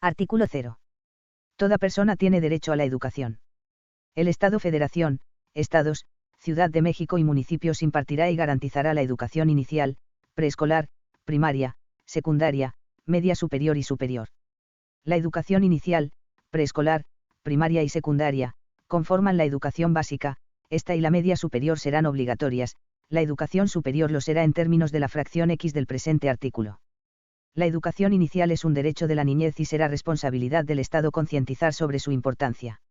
Artículo 0. Toda persona tiene derecho a la educación. El Estado, Federación, Estados, Ciudad de México y municipios impartirá y garantizará la educación inicial, preescolar, primaria, secundaria, media superior y superior. La educación inicial, preescolar, primaria y secundaria, conforman la educación básica, esta y la media superior serán obligatorias, la educación superior lo será en términos de la fracción X del presente artículo. La educación inicial es un derecho de la niñez y será responsabilidad del Estado concientizar sobre su importancia.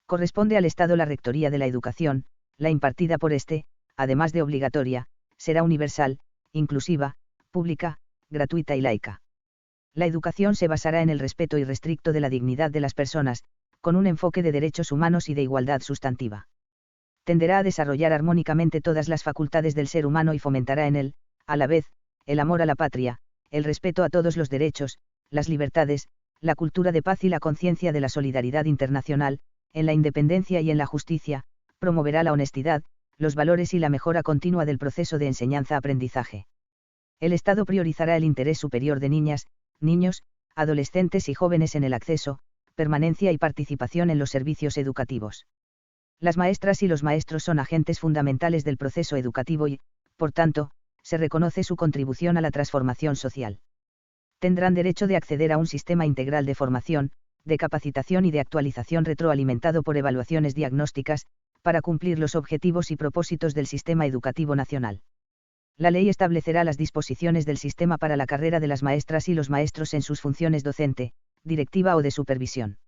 Corresponde al Estado la rectoría de la educación, la impartida por éste, además de obligatoria, será universal, inclusiva, pública, gratuita y laica. La educación se basará en el respeto irrestricto de la dignidad de las personas, con un enfoque de derechos humanos y de igualdad sustantiva. Tenderá a desarrollar armónicamente todas las facultades del ser humano y fomentará en él, a la vez, el amor a la patria, el respeto a todos los derechos, las libertades, la cultura de paz y la conciencia de la solidaridad internacional, en la independencia y en la justicia, promoverá la honestidad, los valores y la mejora continua del proceso de enseñanza-aprendizaje. El Estado priorizará el interés superior de niñas, niños, adolescentes y jóvenes en el acceso, permanencia y participación en los servicios educativos. Las maestras y los maestros son agentes fundamentales del proceso educativo y, por tanto, se reconoce su contribución a la transformación social. Tendrán derecho de acceder a un sistema integral de formación, de capacitación y de actualización retroalimentado por evaluaciones diagnósticas, para cumplir los objetivos y propósitos del sistema educativo nacional. La ley establecerá las disposiciones del sistema para la carrera de las maestras y los maestros en sus funciones docente, directiva o de supervisión.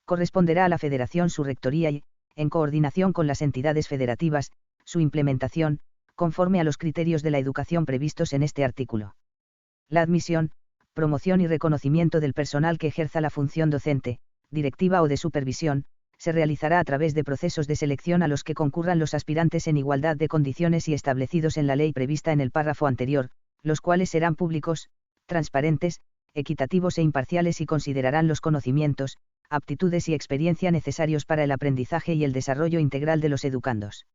Corresponderá a la Federación su rectoría y, en coordinación con las entidades federativas, su implementación, conforme a los criterios de la educación previstos en este artículo. La admisión, promoción y reconocimiento del personal que ejerza la función docente, directiva o de supervisión, se realizará a través de procesos de selección a los que concurran los aspirantes en igualdad de condiciones y establecidos en la ley prevista en el párrafo anterior, los cuales serán públicos, transparentes, equitativos e imparciales y considerarán los conocimientos, aptitudes y experiencia necesarios para el aprendizaje y el desarrollo integral de los educandos.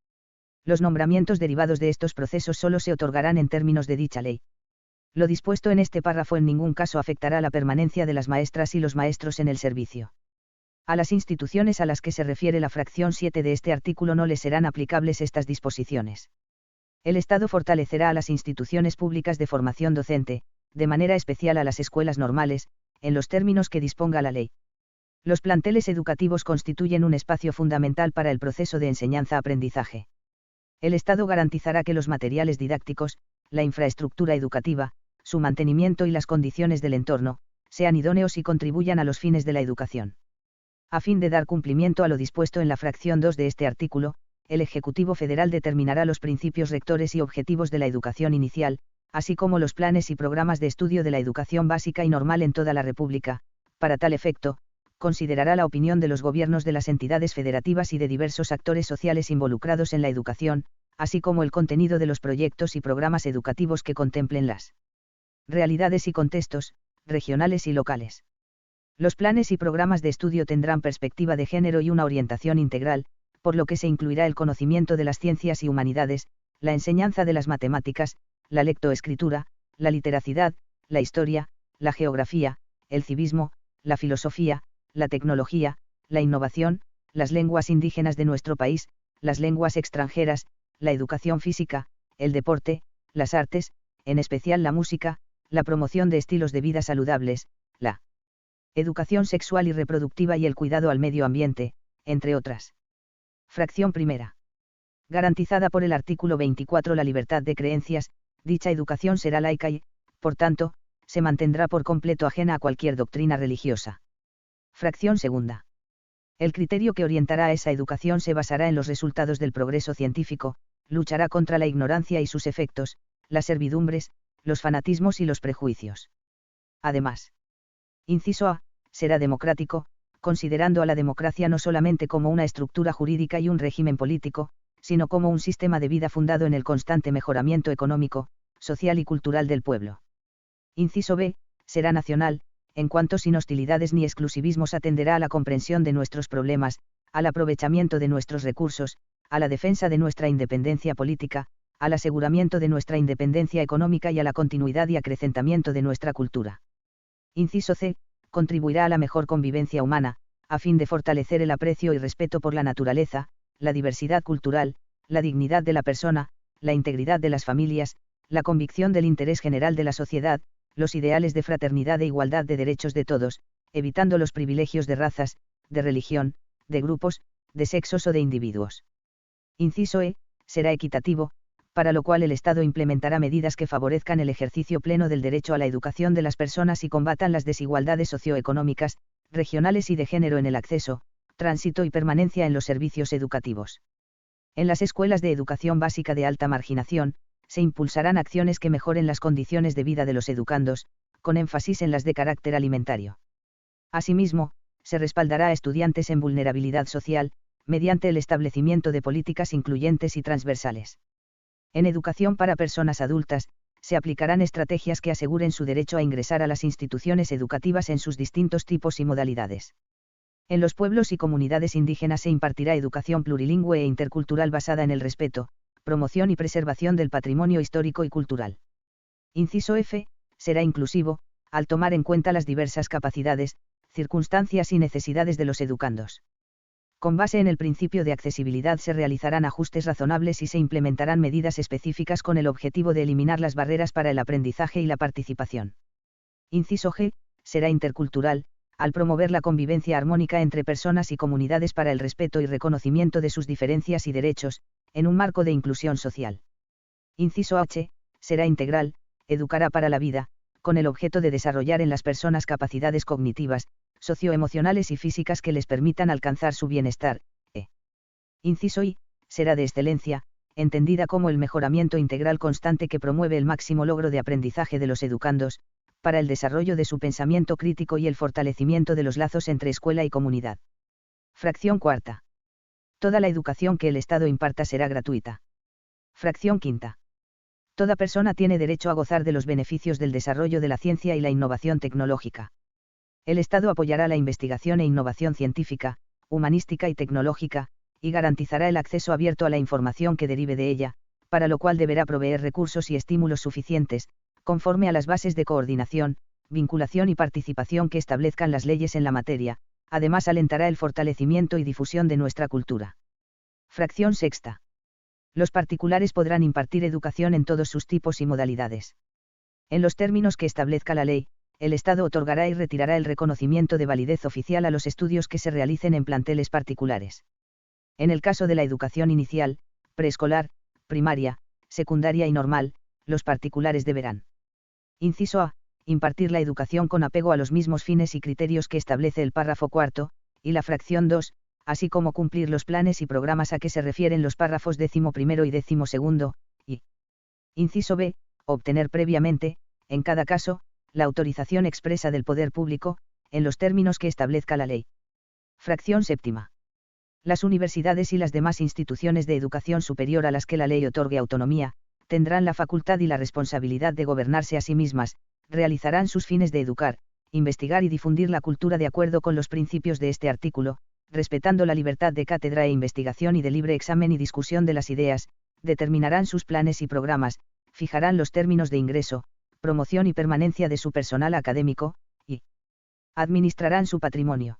Los nombramientos derivados de estos procesos solo se otorgarán en términos de dicha ley. Lo dispuesto en este párrafo en ningún caso afectará la permanencia de las maestras y los maestros en el servicio. A las instituciones a las que se refiere la fracción 7 de este artículo no les serán aplicables estas disposiciones. El Estado fortalecerá a las instituciones públicas de formación docente, de manera especial a las escuelas normales, en los términos que disponga la ley. Los planteles educativos constituyen un espacio fundamental para el proceso de enseñanza-aprendizaje. El Estado garantizará que los materiales didácticos, la infraestructura educativa, su mantenimiento y las condiciones del entorno, sean idóneos y contribuyan a los fines de la educación. A fin de dar cumplimiento a lo dispuesto en la fracción 2 de este artículo, el Ejecutivo Federal determinará los principios rectores y objetivos de la educación inicial, así como los planes y programas de estudio de la educación básica y normal en toda la República. Para tal efecto, considerará la opinión de los gobiernos de las entidades federativas y de diversos actores sociales involucrados en la educación, así como el contenido de los proyectos y programas educativos que contemplen las realidades y contextos, regionales y locales. Los planes y programas de estudio tendrán perspectiva de género y una orientación integral, por lo que se incluirá el conocimiento de las ciencias y humanidades, la enseñanza de las matemáticas, la lectoescritura, la literacidad, la historia, la geografía, el civismo, la filosofía, la tecnología, la innovación, las lenguas indígenas de nuestro país, las lenguas extranjeras, la educación física, el deporte, las artes, en especial la música, la promoción de estilos de vida saludables, la educación sexual y reproductiva y el cuidado al medio ambiente, entre otras. Fracción primera. Garantizada por el artículo 24 la libertad de creencias, dicha educación será laica y, por tanto, se mantendrá por completo ajena a cualquier doctrina religiosa. Fracción segunda. El criterio que orientará a esa educación se basará en los resultados del progreso científico, luchará contra la ignorancia y sus efectos, las servidumbres, los fanatismos y los prejuicios. Además, inciso A, será democrático, considerando a la democracia no solamente como una estructura jurídica y un régimen político, sino como un sistema de vida fundado en el constante mejoramiento económico, social y cultural del pueblo. Inciso B, será nacional, en cuanto sin hostilidades ni exclusivismos atenderá a la comprensión de nuestros problemas, al aprovechamiento de nuestros recursos, a la defensa de nuestra independencia política, al aseguramiento de nuestra independencia económica y a la continuidad y acrecentamiento de nuestra cultura. Inciso C, contribuirá a la mejor convivencia humana, a fin de fortalecer el aprecio y respeto por la naturaleza, la diversidad cultural, la dignidad de la persona, la integridad de las familias, la convicción del interés general de la sociedad, los ideales de fraternidad e igualdad de derechos de todos, evitando los privilegios de razas, de religión, de grupos, de sexos o de individuos. Inciso E. Será equitativo, para lo cual el Estado implementará medidas que favorezcan el ejercicio pleno del derecho a la educación de las personas y combatan las desigualdades socioeconómicas, regionales y de género en el acceso, tránsito y permanencia en los servicios educativos. En las escuelas de educación básica de alta marginación, se impulsarán acciones que mejoren las condiciones de vida de los educandos, con énfasis en las de carácter alimentario. Asimismo, se respaldará a estudiantes en vulnerabilidad social, mediante el establecimiento de políticas incluyentes y transversales. En educación para personas adultas, se aplicarán estrategias que aseguren su derecho a ingresar a las instituciones educativas en sus distintos tipos y modalidades. En los pueblos y comunidades indígenas se impartirá educación plurilingüe e intercultural basada en el respeto, promoción y preservación del patrimonio histórico y cultural. Inciso F. Será inclusivo, al tomar en cuenta las diversas capacidades, circunstancias y necesidades de los educandos. Con base en el principio de accesibilidad se realizarán ajustes razonables y se implementarán medidas específicas con el objetivo de eliminar las barreras para el aprendizaje y la participación. Inciso G. Será intercultural, al promover la convivencia armónica entre personas y comunidades para el respeto y reconocimiento de sus diferencias y derechos, en un marco de inclusión social. Inciso H. Será integral, educará para la vida, con el objeto de desarrollar en las personas capacidades cognitivas, socioemocionales y físicas que les permitan alcanzar su bienestar. Inciso I. Será de excelencia, entendida como el mejoramiento integral constante que promueve el máximo logro de aprendizaje de los educandos, para el desarrollo de su pensamiento crítico y el fortalecimiento de los lazos entre escuela y comunidad. Fracción cuarta. Toda la educación que el Estado imparta será gratuita. Fracción quinta. Toda persona tiene derecho a gozar de los beneficios del desarrollo de la ciencia y la innovación tecnológica. El Estado apoyará la investigación e innovación científica, humanística y tecnológica, y garantizará el acceso abierto a la información que derive de ella, para lo cual deberá proveer recursos y estímulos suficientes, conforme a las bases de coordinación, vinculación y participación que establezcan las leyes en la materia. Además alentará el fortalecimiento y difusión de nuestra cultura. Fracción sexta. Los particulares podrán impartir educación en todos sus tipos y modalidades. En los términos que establezca la ley, el Estado otorgará y retirará el reconocimiento de validez oficial a los estudios que se realicen en planteles particulares. En el caso de la educación inicial, preescolar, primaria, secundaria y normal, los particulares deberán. Inciso A. Impartir la educación con apego a los mismos fines y criterios que establece el párrafo cuarto, y la fracción 2, así como cumplir los planes y programas a que se refieren los párrafos 11º y 12º, y inciso B. Obtener previamente, en cada caso, la autorización expresa del poder público, en los términos que establezca la ley. Fracción séptima. Las universidades y las demás instituciones de educación superior a las que la ley otorgue autonomía, tendrán la facultad y la responsabilidad de gobernarse a sí mismas, realizarán sus fines de educar, investigar y difundir la cultura de acuerdo con los principios de este artículo, respetando la libertad de cátedra e investigación y de libre examen y discusión de las ideas, determinarán sus planes y programas, fijarán los términos de ingreso, promoción y permanencia de su personal académico, y administrarán su patrimonio.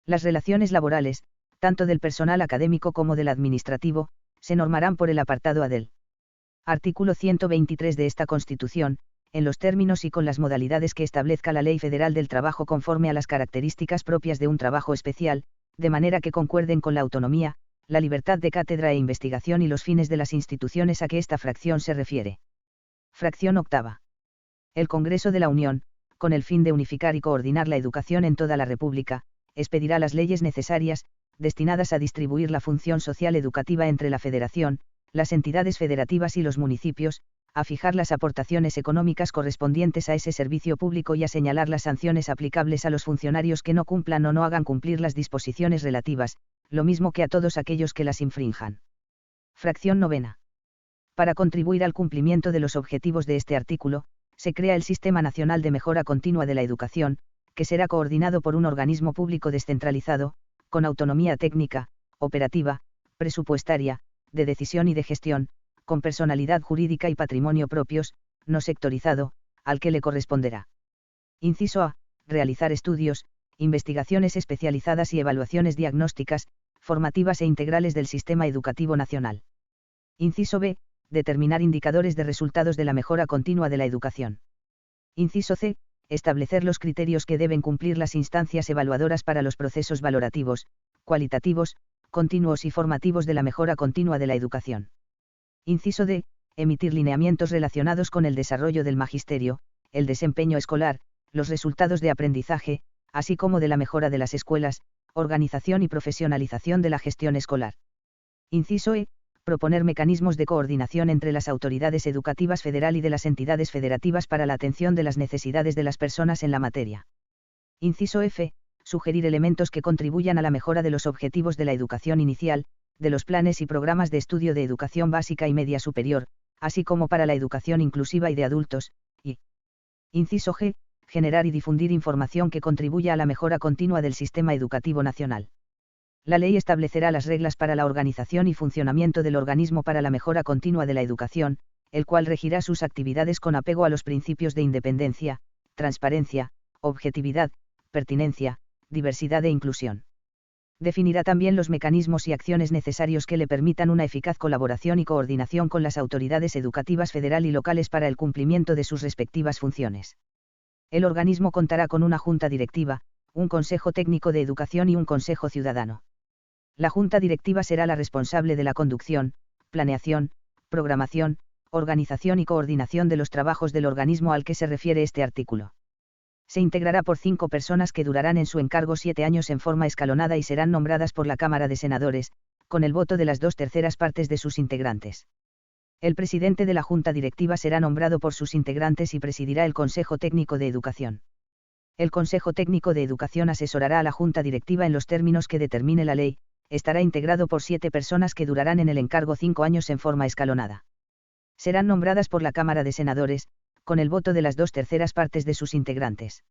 Las relaciones laborales, tanto del personal académico como del administrativo, se normarán por el apartado A del artículo 123 de esta Constitución, en los términos y con las modalidades que establezca la Ley Federal del Trabajo conforme a las características propias de un trabajo especial, de manera que concuerden con la autonomía, la libertad de cátedra e investigación y los fines de las instituciones a que esta fracción se refiere. Fracción octava. El Congreso de la Unión, con el fin de unificar y coordinar la educación en toda la República, expedirá las leyes necesarias, destinadas a distribuir la función social educativa entre la Federación, las entidades federativas y los municipios, a fijar las aportaciones económicas correspondientes a ese servicio público y a señalar las sanciones aplicables a los funcionarios que no cumplan o no hagan cumplir las disposiciones relativas, lo mismo que a todos aquellos que las infrinjan. Fracción novena. Para contribuir al cumplimiento de los objetivos de este artículo, se crea el Sistema Nacional de Mejora Continua de la Educación, que será coordinado por un organismo público descentralizado, con autonomía técnica, operativa, presupuestaria, de decisión y de gestión, con personalidad jurídica y patrimonio propios, no sectorizado, al que le corresponderá. Inciso A. realizar estudios, investigaciones especializadas y evaluaciones diagnósticas, formativas e integrales del sistema educativo nacional. Inciso B. Determinar indicadores de resultados de la mejora continua de la educación. Inciso C. Establecer los criterios que deben cumplir las instancias evaluadoras para los procesos valorativos, cualitativos, continuos y formativos de la mejora continua de la educación. Inciso D. Emitir lineamientos relacionados con el desarrollo del magisterio, el desempeño escolar, los resultados de aprendizaje, así como de la mejora de las escuelas, organización y profesionalización de la gestión escolar. Inciso E. Proponer mecanismos de coordinación entre las autoridades educativas federal y de las entidades federativas para la atención de las necesidades de las personas en la materia. Inciso F. Sugerir elementos que contribuyan a la mejora de los objetivos de la educación inicial, de los planes y programas de estudio de educación básica y media superior, así como para la educación inclusiva y de adultos, y inciso G. Generar y difundir información que contribuya a la mejora continua del sistema educativo nacional. La ley establecerá las reglas para la organización y funcionamiento del organismo para la mejora continua de la educación, el cual regirá sus actividades con apego a los principios de independencia, transparencia, objetividad, pertinencia, diversidad e inclusión. Definirá también los mecanismos y acciones necesarios que le permitan una eficaz colaboración y coordinación con las autoridades educativas federal y locales para el cumplimiento de sus respectivas funciones. El organismo contará con una junta directiva, un consejo técnico de educación y un consejo ciudadano. La junta directiva será la responsable de la conducción, planeación, programación, organización y coordinación de los trabajos del organismo al que se refiere este artículo. Se integrará por 5 personas que durarán en su encargo 7 años en forma escalonada y serán nombradas por la Cámara de Senadores, con el voto de las 2/3 partes de sus integrantes. El presidente de la Junta Directiva será nombrado por sus integrantes y presidirá el Consejo Técnico de Educación. El Consejo Técnico de Educación asesorará a la Junta Directiva en los términos que determine la ley, estará integrado por 7 personas que durarán en el encargo 5 años en forma escalonada. Serán nombradas por la Cámara de Senadores, con el voto de las 2/3 partes de sus integrantes.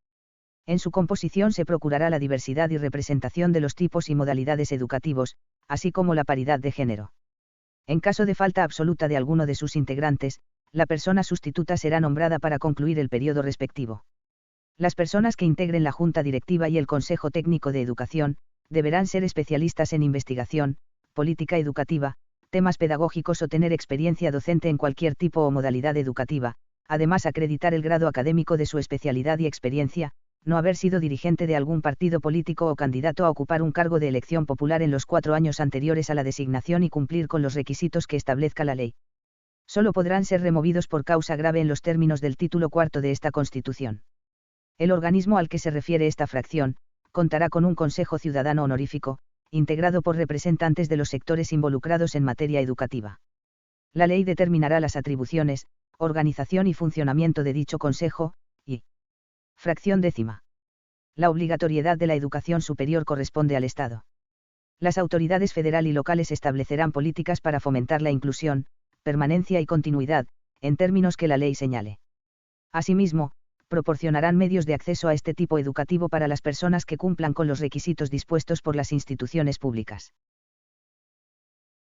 En su composición se procurará la diversidad y representación de los tipos y modalidades educativos, así como la paridad de género. En caso de falta absoluta de alguno de sus integrantes, la persona sustituta será nombrada para concluir el periodo respectivo. Las personas que integren la Junta Directiva y el Consejo Técnico de Educación, deberán ser especialistas en investigación, política educativa, temas pedagógicos o tener experiencia docente en cualquier tipo o modalidad educativa, además acreditar el grado académico de su especialidad y experiencia, no haber sido dirigente de algún partido político o candidato a ocupar un cargo de elección popular en los 4 años anteriores a la designación y cumplir con los requisitos que establezca la ley. Solo podrán ser removidos por causa grave en los términos del título 4 de esta Constitución. El organismo al que se refiere esta fracción, contará con un Consejo Ciudadano honorífico, integrado por representantes de los sectores involucrados en materia educativa. La ley determinará las atribuciones, organización y funcionamiento de dicho Consejo, y fracción 10. La obligatoriedad de la educación superior corresponde al Estado. Las autoridades federal y locales establecerán políticas para fomentar la inclusión, permanencia y continuidad, en términos que la ley señale. Asimismo, proporcionarán medios de acceso a este tipo educativo para las personas que cumplan con los requisitos dispuestos por las instituciones públicas.